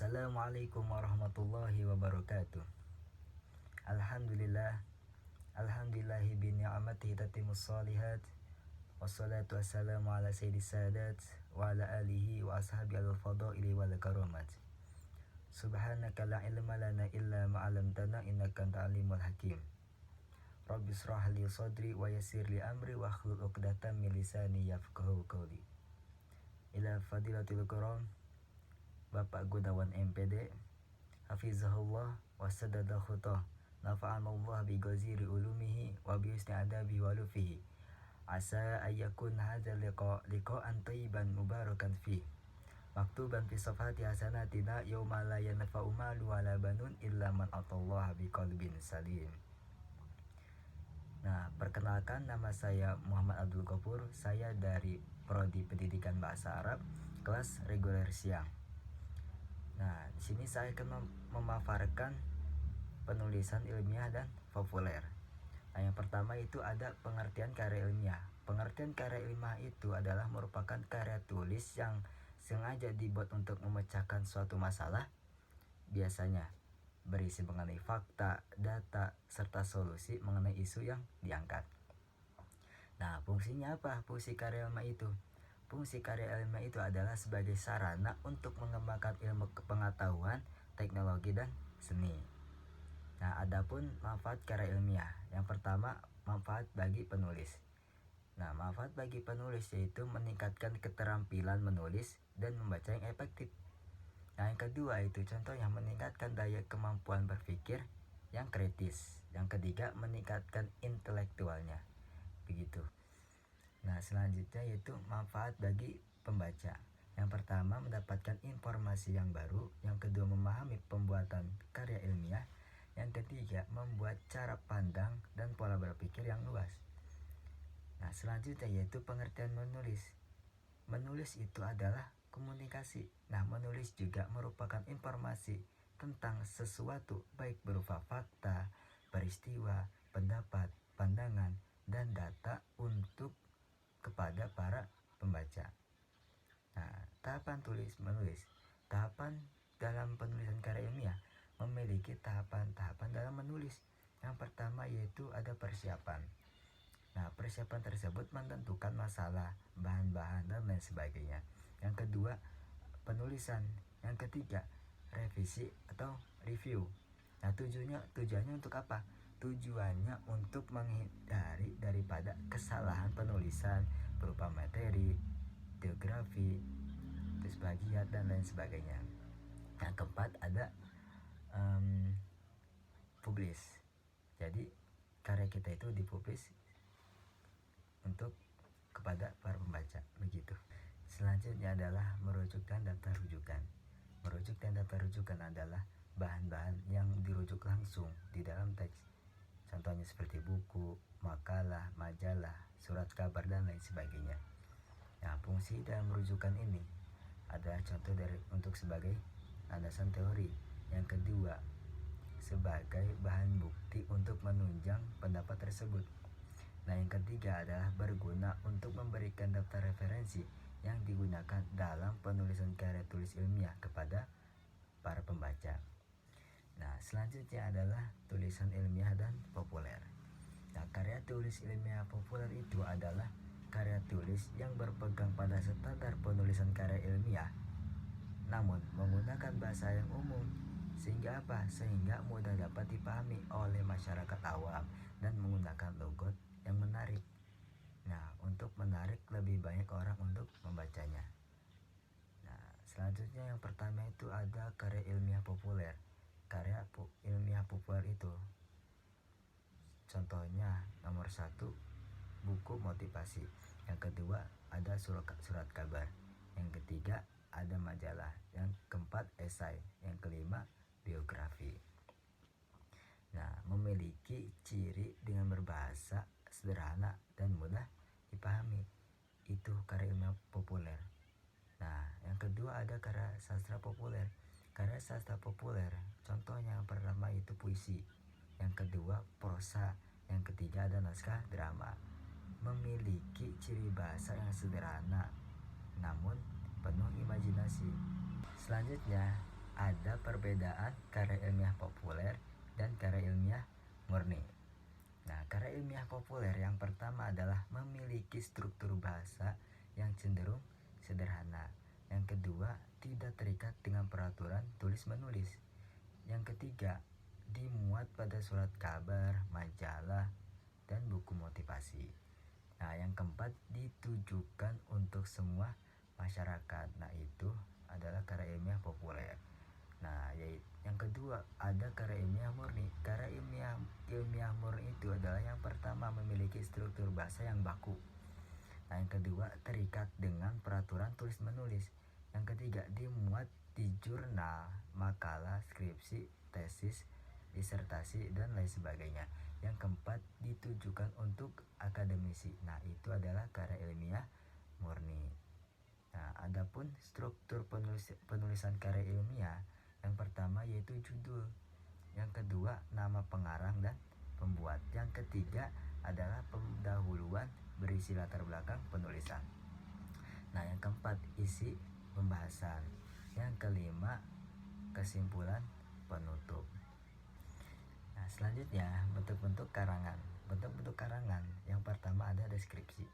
Assalamualaikum warahmatullahi wabarakatuh. Alhamdulillah. Alhamdulillahi bi ni'matihi tatimmus shalihat. Wassalatu wassalamu ala sayyidis sadat wa ala alihi wa ashabi al-fadaili wal karamat. Subhanaka la ilma lana illa ma 'allamtana innaka antal alimul hakim. Rabbi shrah li sadri wa yassir li amri wa hlul 'uqdatam min lisani yafqahu qawli. Ila fadilatul karam Bapak Gunawan MPD Hafizahullah wa sadada khutah, nafa'anallah bi ghaziri ulumihi wa bi husni adabi wa lufihi. Asa ayyakun hadha liqa'an tayyiban mubarakan fi maktuban fi safhati hasanatina yawma la yanfa'u malu wala banun illa man atallaha bi qalbin salim. Nah, perkenalkan, nama saya Muhammad Abdul Ghafur. Saya dari Prodi Pendidikan Bahasa Arab, kelas reguler siang. Nah, di sini saya akan memaparkan penulisan ilmiah dan populer. Nah, yang pertama itu ada pengertian karya ilmiah. Pengertian karya ilmiah itu adalah merupakan karya tulis yang sengaja dibuat untuk memecahkan suatu masalah, biasanya berisi mengenai fakta, data, serta solusi mengenai isu yang diangkat. Nah, fungsinya apa? Fungsi karya ilmiah itu. Fungsi karya ilmiah itu adalah sebagai sarana untuk mengembangkan ilmu pengetahuan, teknologi, dan seni. Nah, adapun manfaat karya ilmiah. Yang pertama, manfaat bagi penulis. Nah, manfaat bagi penulis yaitu meningkatkan keterampilan menulis dan membaca yang efektif. Nah, yang kedua itu contohnya meningkatkan daya kemampuan berpikir yang kritis. Yang ketiga, meningkatkan intelektualnya. Begitu. Nah, selanjutnya yaitu manfaat bagi pembaca. Yang pertama, mendapatkan informasi yang baru. Yang kedua, memahami pembuatan karya ilmiah. Yang ketiga, membuat cara pandang dan pola berpikir yang luas. Nah, selanjutnya yaitu pengertian menulis. Menulis itu adalah komunikasi. Nah, menulis juga merupakan informasi tentang sesuatu, baik berupa fakta, peristiwa, pendapat, pandangan, dan data untuk kepada para pembaca. Nah, tahapan menulis. Tahapan dalam penulisan karya ilmiah memiliki tahapan-tahapan dalam menulis. Yang pertama yaitu ada persiapan. Nah, persiapan tersebut menentukan masalah, bahan-bahan, dan lain sebagainya. Yang kedua, penulisan. Yang ketiga, revisi atau review. Nah, tujuannya untuk apa? Tujuannya untuk menghindari daripada kesalahan penulisan berupa materi, geografi, terus plagiat, dan lain sebagainya. Yang keempat ada publish. Jadi karya kita itu dipublish untuk kepada para pembaca, begitu. Selanjutnya adalah merujuk dan daftar rujukan. Merujuk dan daftar rujukan adalah bahan-bahan yang dirujuk langsung di dalam teks. Contohnya seperti buku, makalah, majalah, surat kabar, dan lain sebagainya. Nah, fungsi dalam rujukan ini adalah contoh dari untuk sebagai landasan teori. Yang kedua, sebagai bahan bukti untuk menunjang pendapat tersebut. Nah, yang ketiga adalah berguna untuk memberikan daftar referensi yang digunakan dalam penulisan karya tulis ilmiah kepada para pembaca. Nah, selanjutnya adalah tulisan ilmiah dan populer. Nah, karya tulis ilmiah populer itu adalah karya tulis yang berpegang pada standar penulisan karya ilmiah, namun menggunakan bahasa yang umum. Sehingga apa? Sehingga mudah dapat dipahami oleh masyarakat awam dan menggunakan logat yang menarik. Nah, untuk menarik lebih banyak orang untuk membacanya. Nah, selanjutnya yang pertama itu ada karya ilmiah populer. Karya ilmiah populer itu contohnya nomor 1 buku motivasi. Yang kedua ada surat kabar. Yang ketiga ada majalah. Yang keempat esai. Yang kelima biografi. Nah, memiliki ciri dengan berbahasa sederhana dan mudah dipahami. Itu karya ilmiah populer. Nah, yang kedua ada karya sastra populer. Karya sastra populer contohnya yang pertama itu puisi. Yang kedua prosa. Yang ketiga ada naskah drama. Memiliki ciri bahasa yang sederhana namun penuh imajinasi. Selanjutnya ada perbedaan karya ilmiah populer dan karya ilmiah murni. Nah, karya ilmiah populer yang pertama adalah memiliki struktur bahasa yang cenderung sederhana. Yang kedua, tidak terikat dengan peraturan tulis-menulis. Yang ketiga, dimuat pada surat kabar, majalah, dan buku motivasi. Nah, yang keempat, ditujukan untuk semua masyarakat. Nah, itu adalah karya ilmiah populer. Nah, yaitu yang kedua, ada karya ilmiah murni. Karya ilmiah murni itu adalah yang pertama memiliki struktur bahasa yang baku. Nah, yang kedua, terikat dengan peraturan tulis-menulis. Yang ketiga, dimuat di jurnal, makalah, skripsi, tesis, disertasi, dan lain sebagainya. Yang keempat, ditujukan untuk akademisi. Nah, itu adalah karya ilmiah murni. Nah, adapun struktur penulisan karya ilmiah, yang pertama yaitu judul, yang kedua nama pengarang dan pembuat, yang ketiga adalah pendahuluan berisi latar belakang penulisan. Nah, yang keempat isi pembahasan, yang kelima kesimpulan penutup. Nah, selanjutnya bentuk-bentuk karangan. Bentuk-bentuk karangan yang pertama ada deskripsi.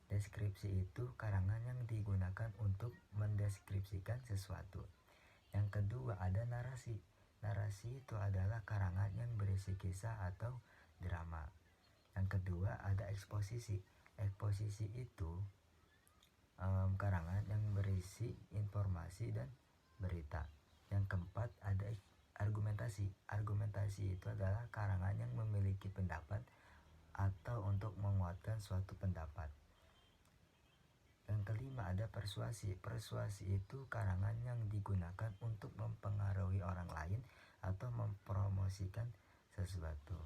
Deskripsi itu karangan yang digunakan untuk mendeskripsikan sesuatu. Yang kedua ada narasi. Narasi itu adalah karangan yang berisi kisah atau drama. Yang kedua ada eksposisi. Eksposisi itu karangan yang berisi informasi dan berita. Yang keempat ada argumentasi. Argumentasi itu adalah karangan yang memiliki pendapat atau untuk menguatkan suatu pendapat. Yang kelima ada persuasi. Persuasi itu karangan yang digunakan untuk mempengaruhi orang lain atau mempromosikan sesuatu.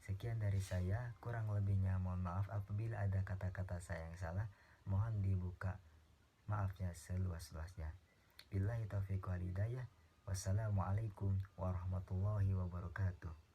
Sekian dari saya, kurang lebihnya mohon maaf apabila ada kata-kata saya yang salah, mohon dibuka maafnya seluas-luasnya. Billahi taufiq wal hidayah. Wassalamualaikum warahmatullahi wabarakatuh.